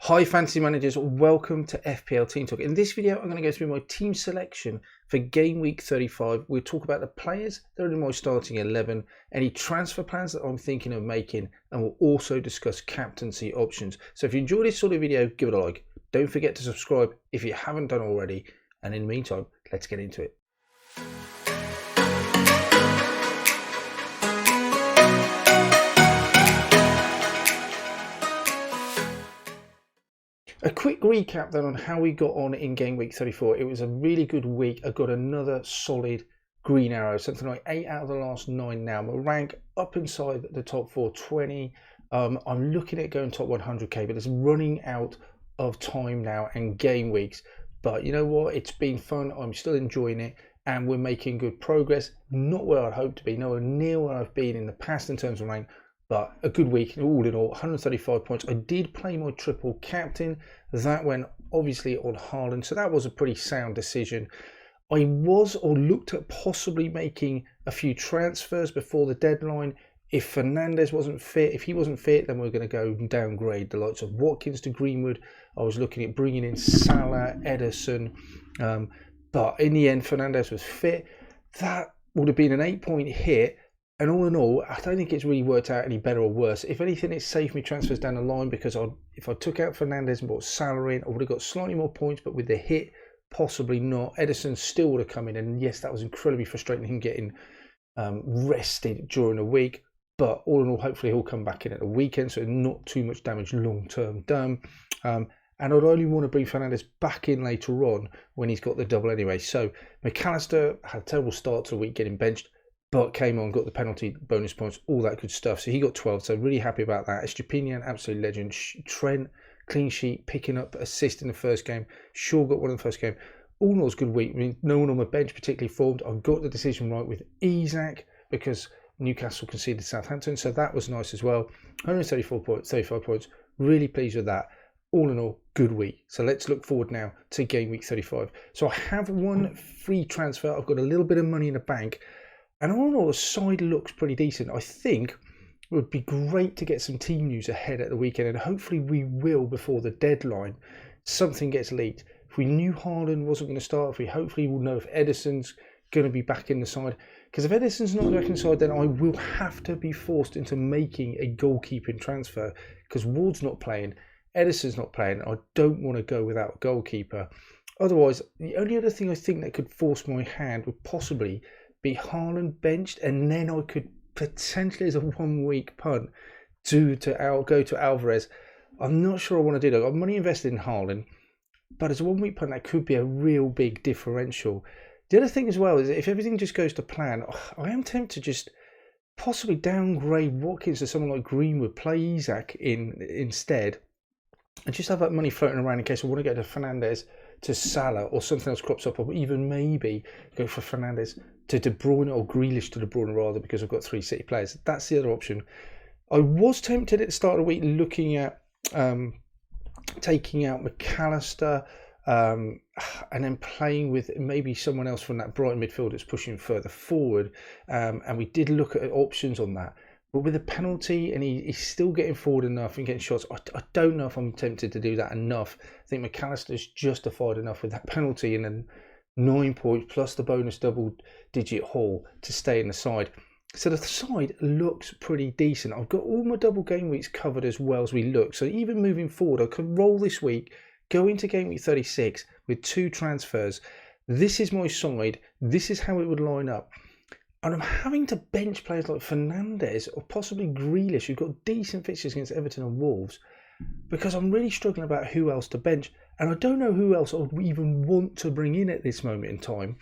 Hi fantasy managers, welcome to FPL Team Talk. In this video I'm going to go through my team selection for game week 35. We'll talk about the players that are in my starting 11, any transfer plans that I'm thinking of making, and we'll also discuss captaincy options. So if you enjoy this sort of video, give it a like. Don't forget to subscribe if you haven't done already, and in the meantime, let's get into it. A quick recap then on how we got on in game week 34. It was a really good week. I got another solid green arrow, something like 8 out of the last 9 now. My rank up inside the top 420. I'm looking at going top 100k, but it's running out of time now and game weeks. But you know what? It's been fun. I'm still enjoying it, and we're making good progress. Not where I'd hoped to be, nowhere near where I've been in the past in terms of rank. But a good week all in all, 135 points. I did play my triple captain. That went obviously on Haaland, so that was a pretty sound decision. I was or looked at possibly making a few transfers before the deadline. If Fernandes wasn't fit, if he wasn't fit, then we're going to go downgrade the likes of Watkins to Greenwood. I was looking at bringing in Salah, Ederson, but in the end, Fernandes was fit. That would have been an 8-point hit. And all in all, I don't think it's really worked out any better or worse. If anything, it saved me transfers down the line because if I took out Fernandes and bought Salah in, I would have got slightly more points, but with the hit, possibly not. Ederson still would have come in, and yes, that was incredibly frustrating, him getting rested during the week. But all in all, hopefully he'll come back in at the weekend, so not too much damage long-term done. And I'd only want to bring Fernandes back in later on when he's got the double anyway. So McAllister had a terrible start to the week getting benched, but came on, got the penalty, bonus points, all that good stuff. So he got 12, so really happy about that. Estupinian, absolute legend. Trent, clean sheet, picking up assist in the first game. Shaw got one in the first game. All in all, it's a good week. I mean, no one on my bench particularly formed. I got the decision right with Isaac because Newcastle conceded Southampton, so that was nice as well. 134 points, 35 points. Really pleased with that. All in all, good week. So let's look forward now to game week 35. So I have one free transfer. I've got a little bit of money in the bank. And all in all, the side looks pretty decent. I think it would be great to get some team news ahead at the weekend, and hopefully we will before the deadline. Something gets leaked. If we knew Haaland wasn't going to start, hopefully we'll know if Ederson's going to be back in the side. Because if Ederson's not back in the side, then I will have to be forced into making a goalkeeping transfer. Because Ward's not playing, Ederson's not playing. I don't want to go without a goalkeeper. Otherwise, the only other thing I think that could force my hand would possibly be Haaland benched, and then I could potentially, as a 1 week punt, go to Alvarez. I'm not sure I want to do that. I've got money invested in Haaland, but as a 1 week punt, that could be a real big differential. The other thing as well is if everything just goes to plan, I am tempted to just possibly downgrade Watkins to someone like Greenwood, play Isaac instead, and just have that money floating around in case I want to go to Fernandes, to Salah, or something else crops up, or even maybe go for Fernandes to De Bruyne, or Grealish to De Bruyne rather, because I've got 3 City players. That's the other option. I was tempted at the start of the week looking at taking out McAllister and then playing with maybe someone else from that Brighton midfield that's pushing further forward. And we did look at options on that. But with a penalty, and he's still getting forward enough and getting shots, I don't know if I'm tempted to do that enough. I think McAllister's justified enough with that penalty and then 9 points plus the bonus double-digit haul to stay in the side. So the side looks pretty decent. I've got all my double game weeks covered as well as we look. So even moving forward, I could roll this week, go into game week 36 with 2 transfers. This is my side. This is how it would line up. And I'm having to bench players like Fernandes or possibly Grealish, who've got decent fixtures against Everton and Wolves, because I'm really struggling about who else to bench. And I don't know who else I would even want to bring in at this moment in time,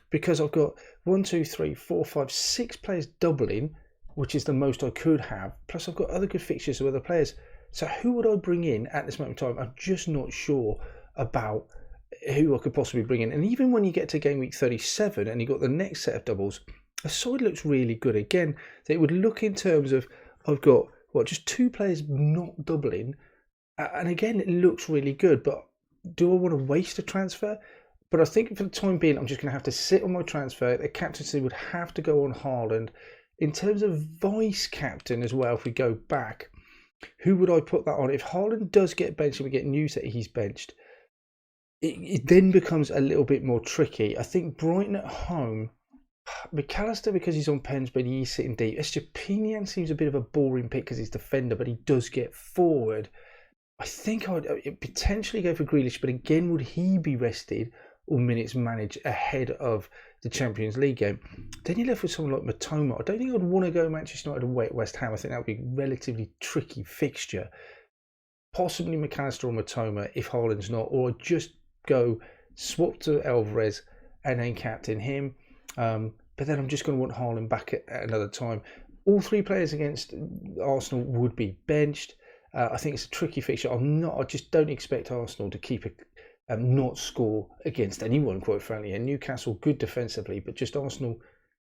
because I've got 1, 2, 3, 4, 5, 6 players doubling, which is the most I could have. Plus I've got other good fixtures with other players. So who would I bring in at this moment in time? I'm just not sure about who I could possibly bring in. And even when you get to game week 37 and you've got the next set of doubles, the side looks really good. Again, they would look in terms of, I've got, just 2 players not doubling. And again, it looks really good. But do I want to waste a transfer? But I think for the time being, I'm just going to have to sit on my transfer. The captaincy would have to go on Haaland. In terms of vice captain as well, if we go back, Who would I put that on? If Haaland does get benched and we get news that he's benched, it then becomes a little bit more tricky. I think Brighton at home, McAllister, because he's on pens, but he's sitting deep. Estepinian seems a bit of a boring pick because he's defender, but he does get forward. I think I'd potentially go for Grealish, but again, would he be rested or minutes managed ahead of the Champions League game? Then you're left with someone like Matoma. I don't think I'd want to go Manchester United away at West Ham. I think that would be a relatively tricky fixture. Possibly McAllister or Matoma if Haaland's not, or I'd just go swap to Alvarez and then captain him. But then I'm just going to want Haaland back at another time. All three players against Arsenal would be benched. I think it's a tricky fixture. I just don't expect Arsenal to keep not score against anyone, quite frankly. And Newcastle, good defensively, but just Arsenal,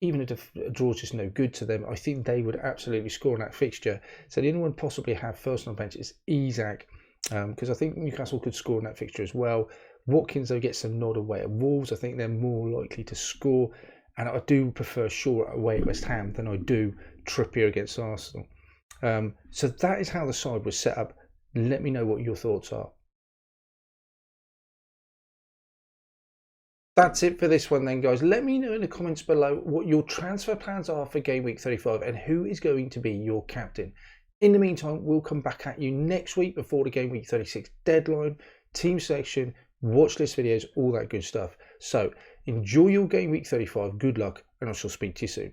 even a draw is just no good to them. I think they would absolutely score in that fixture. So the only one possibly have first on bench is Isak, because I think Newcastle could score in that fixture as well. Watkins, though, gets a nod away at Wolves. I think they're more likely to score. And I do prefer Shaw away at West Ham than I do Trippier against Arsenal. So that is how the side was set up. Let me know what your thoughts are. That's it for this one then, guys. Let me know in the comments below what your transfer plans are for Game Week 35 and who is going to be your captain. In the meantime, we'll come back at you next week before the Game Week 36 deadline, team selection, watch list videos, all that good stuff. So enjoy your Game Week 35. Good luck, and I shall speak to you soon.